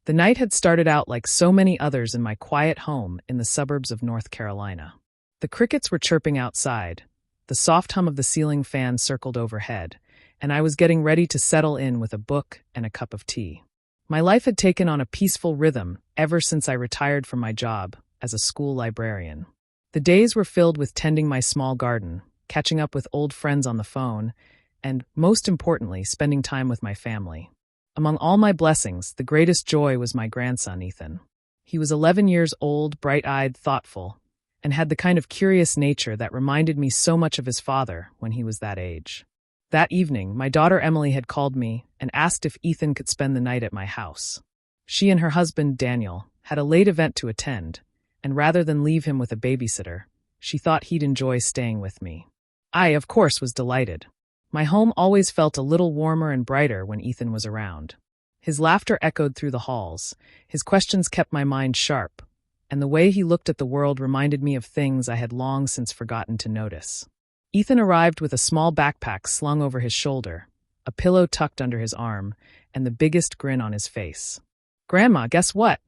The night had started out like so many others in my quiet home in the suburbs of North Carolina. The crickets were chirping outside, the soft hum of the ceiling fan circled overhead, and I was getting ready to settle in with a book and a cup of tea. My life had taken on a peaceful rhythm ever since I retired from my job as a school librarian. The days were filled with tending my small garden, catching up with old friends on the phone, and, most importantly, spending time with my family. Among all my blessings, the greatest joy was my grandson, Ethan. He was 11 years old, bright-eyed, thoughtful, and had the kind of curious nature that reminded me so much of his father when he was that age. That evening, my daughter Emily had called me and asked if Ethan could spend the night at my house. She and her husband, Daniel, had a late event to attend, and rather than leave him with a babysitter, she thought he'd enjoy staying with me. I, of course, was delighted. My home always felt a little warmer and brighter when Ethan was around. His laughter echoed through the halls, his questions kept my mind sharp, and the way he looked at the world reminded me of things I had long since forgotten to notice. Ethan arrived with a small backpack slung over his shoulder, a pillow tucked under his arm, and the biggest grin on his face. "Grandma, guess what?"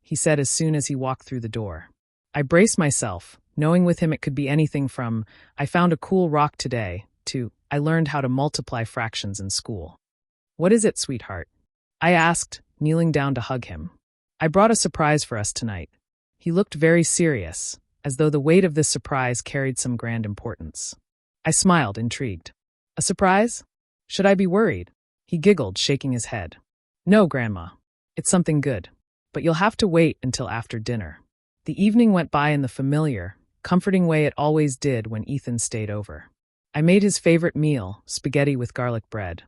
he said as soon as he walked through the door. I braced myself, knowing with him it could be anything from, "I found a cool rock today," to, "I learned how to multiply fractions in school." "What is it, sweetheart?" I asked, kneeling down to hug him. "I brought a surprise for us tonight." He looked very serious, as though the weight of this surprise carried some grand importance. I smiled, intrigued. "A surprise? Should I be worried?" He giggled, shaking his head. "No, Grandma. It's something good. But you'll have to wait until after dinner." The evening went by in the familiar, comforting way it always did when Ethan stayed over. I made his favorite meal, spaghetti with garlic bread,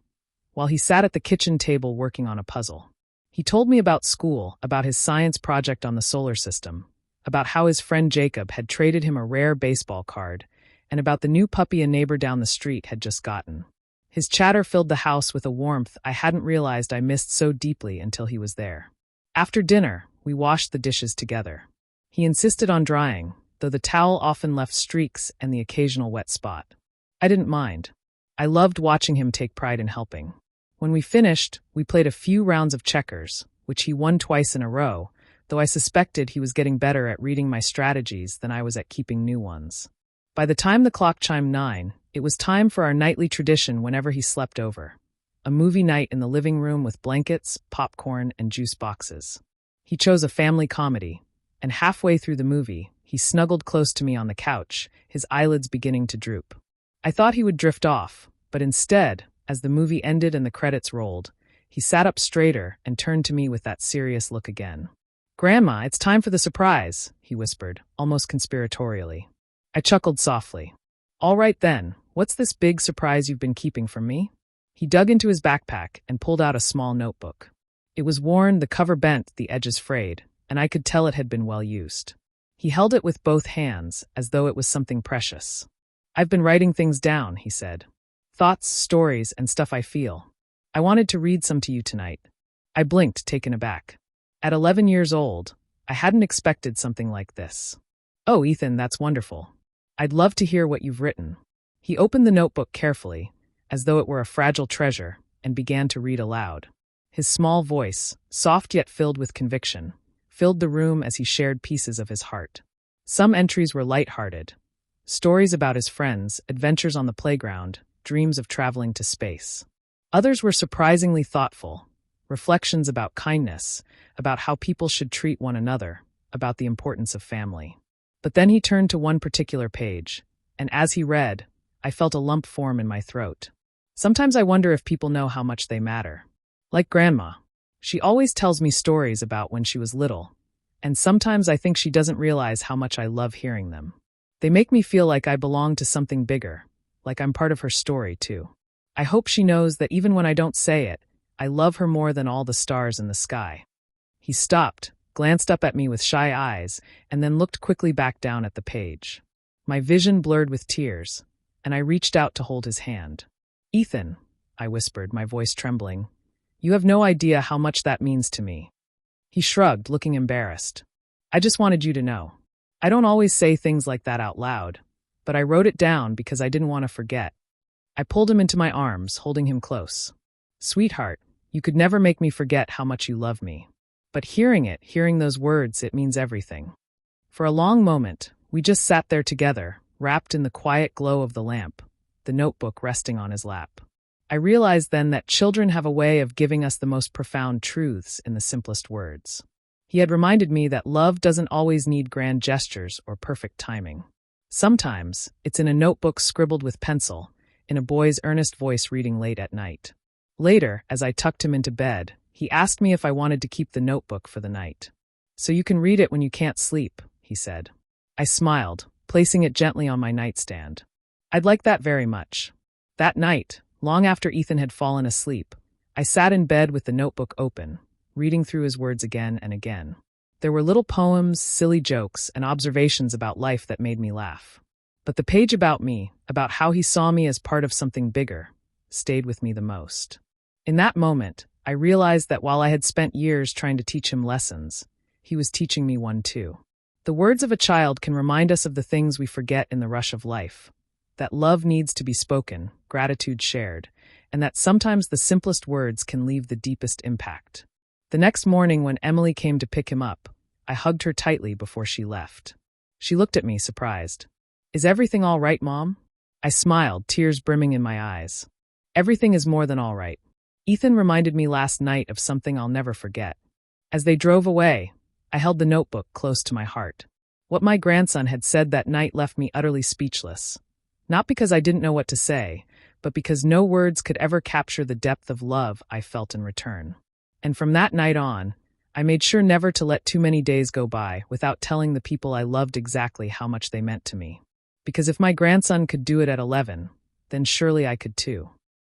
while he sat at the kitchen table working on a puzzle. He told me about school, about his science project on the solar system, about how his friend Jacob had traded him a rare baseball card, and about the new puppy a neighbor down the street had just gotten. His chatter filled the house with a warmth I hadn't realized I missed so deeply until he was there. After dinner, we washed the dishes together. He insisted on drying, though the towel often left streaks and the occasional wet spot. I didn't mind. I loved watching him take pride in helping. When we finished, we played a few rounds of checkers, which he won twice in a row, though I suspected he was getting better at reading my strategies than I was at keeping new ones. By the time the clock chimed 9, it was time for our nightly tradition whenever he slept over. A movie night in the living room with blankets, popcorn, and juice boxes. He chose a family comedy, and halfway through the movie, he snuggled close to me on the couch, his eyelids beginning to droop. I thought he would drift off, but instead, as the movie ended and the credits rolled, he sat up straighter and turned to me with that serious look again. "Grandma, it's time for the surprise," he whispered, almost conspiratorially. I chuckled softly. "All right then, what's this big surprise you've been keeping from me?" He dug into his backpack and pulled out a small notebook. It was worn, the cover bent, the edges frayed, and I could tell it had been well used. He held it with both hands, as though it was something precious. "I've been writing things down," he said. "Thoughts, stories, and stuff I feel. I wanted to read some to you tonight." I blinked, taken aback. At 11 years old, I hadn't expected something like this. "Oh, Ethan, that's wonderful. I'd love to hear what you've written." He opened the notebook carefully, as though it were a fragile treasure, and began to read aloud. His small voice, soft yet filled with conviction, filled the room as he shared pieces of his heart. Some entries were light-hearted. Stories about his friends, adventures on the playground, dreams of traveling to space. Others were surprisingly thoughtful, reflections about kindness, about how people should treat one another, about the importance of family. But then he turned to one particular page, and as he read, I felt a lump form in my throat. Sometimes I wonder if people know how much they matter. Like Grandma. She always tells me stories about when she was little, and sometimes I think she doesn't realize how much I love hearing them. They make me feel like I belong to something bigger, like I'm part of her story, too. I hope she knows that even when I don't say it, I love her more than all the stars in the sky. He stopped, glanced up at me with shy eyes, and then looked quickly back down at the page. My vision blurred with tears, and I reached out to hold his hand. "Ethan," I whispered, my voice trembling, "you have no idea how much that means to me." He shrugged, looking embarrassed. "I just wanted you to know. I don't always say things like that out loud, but I wrote it down because I didn't want to forget." I pulled him into my arms, holding him close. "Sweetheart, you could never make me forget how much you love me." But hearing those words, it means everything. For a long moment, we just sat there together, wrapped in the quiet glow of the lamp, the notebook resting on his lap. I realized then that children have a way of giving us the most profound truths in the simplest words. He had reminded me that love doesn't always need grand gestures or perfect timing. Sometimes, it's in a notebook scribbled with pencil, in a boy's earnest voice reading late at night. Later, as I tucked him into bed, he asked me if I wanted to keep the notebook for the night. "So you can read it when you can't sleep," he said. I smiled, placing it gently on my nightstand. "I'd like that very much." That night, long after Ethan had fallen asleep, I sat in bed with the notebook open, reading through his words again and again. There were little poems, silly jokes, and observations about life that made me laugh. But the page about me, about how he saw me as part of something bigger, stayed with me the most. In that moment, I realized that while I had spent years trying to teach him lessons, he was teaching me one too. The words of a child can remind us of the things we forget in the rush of life. That love needs to be spoken, gratitude shared, and that sometimes the simplest words can leave the deepest impact. The next morning when Emily came to pick him up, I hugged her tightly before she left. She looked at me, surprised. "Is everything all right, Mom?" I smiled, tears brimming in my eyes. "Everything is more than all right. Ethan reminded me last night of something I'll never forget." As they drove away, I held the notebook close to my heart. What my grandson had said that night left me utterly speechless. Not because I didn't know what to say, but because no words could ever capture the depth of love I felt in return. And from that night on, I made sure never to let too many days go by without telling the people I loved exactly how much they meant to me. Because if my grandson could do it at 11, then surely I could too.